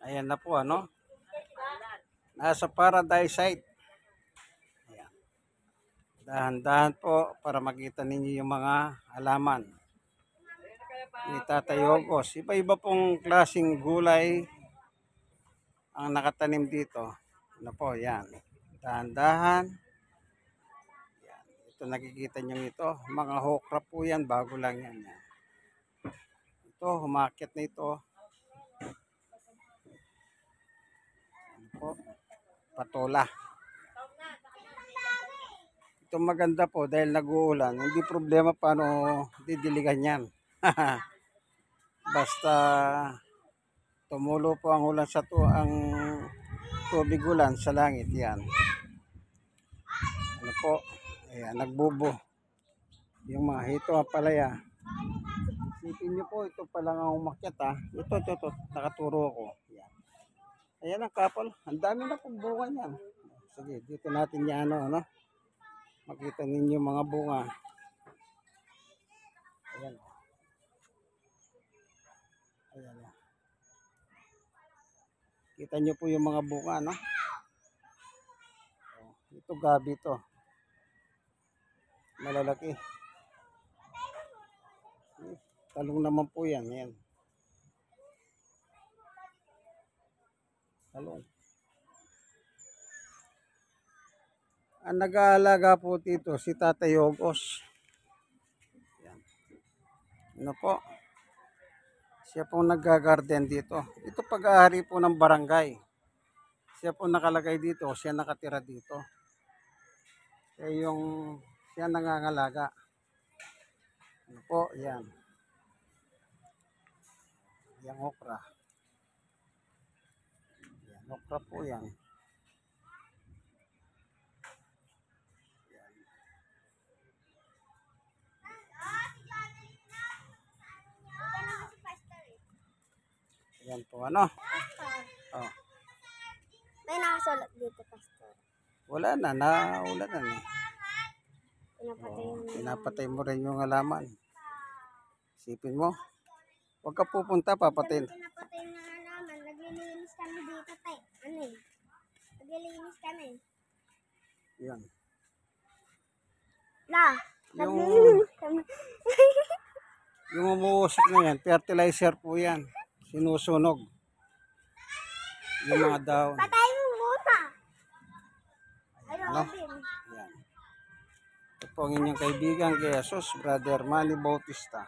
Ayan na po ano. Nasa paradise site. Ayan. Dahan-dahan po para makita ninyo yung mga halaman ni Tatay Ogos. Iba-iba pong klaseng gulay ang nakatanim dito. Ano po, yan. Dahan-dahan. Yan. Ito nakikita nyo ito. Mga okra po yan. Bago lang yan. Yan. Ito, humakit na ito. Ano po, patola. Ito maganda po dahil nag-uulan. Hindi problema paano didiligan yan. Basta tumulo po ang ulan sa ang tubig ulan sa langit yan. Ano po? Ayan, nagbubo. Yung mga hito ang palaya. Sipin nyo po, ito pa lang ang umakyat ha. Ito, nakaturo ako. Ayan. Ayan ang kapal. Ang dami na pong bunga yan. Sige, dito natin yan ano. Makita ninyo mga bunga. Ayan. Ayan. Kita nyo po yung mga bunga, no? Ito gabi to. Malalaki. Talong naman po yan. Ayan. Talong. Ang nag-aalaga po dito si Tatay Ogos. Ayan. Ano po? Siya po nag-garden dito. Ito pag-aari po ng barangay. Siya po nakalagay dito. Siya nakatira dito. Siya nangangalaga. Ano po? Yan. Yang okra. Yan, okra po yan. Yan po ano. Oh. May nakasulat dito, Pastor. Wala na, naulan na. Pinapatay Pinapatay mo rin yung halaman. Isipin mo. Huwag ka pupunta, papatayin. Pinapatay na naman. Naglilinis kami dito, tay. Ano eh? Naglilinis kami. Yan. Naglilinis kami. Yung umuusok na yan, fertilizer po yan. Sinusunog. Yung mga daon. Patay mo muna. Ayun, Ano? Yan. Ito po ang inyong kaibigan kay Jesus, Brother Manny Bautista.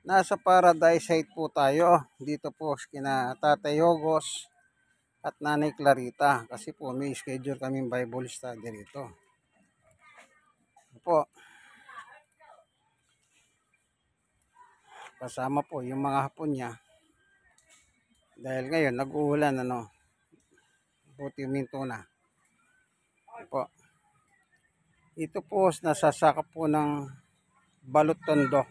Nasa paradise site po tayo. Dito po kina Tatay Ogos at Nanay Clarita. Kasi po may schedule kaming Bible study rito. Ito po. Kasama po yung mga hapon niya. Dahil ngayon nag-uulan ano. Buti minto na. Ito po. Ito po nasasakop po ng Balot Tondo.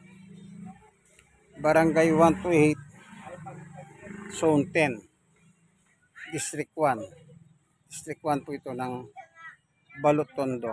Barangay 128, Zone 10, District 1. District 1 po ito ng Balot Tondo.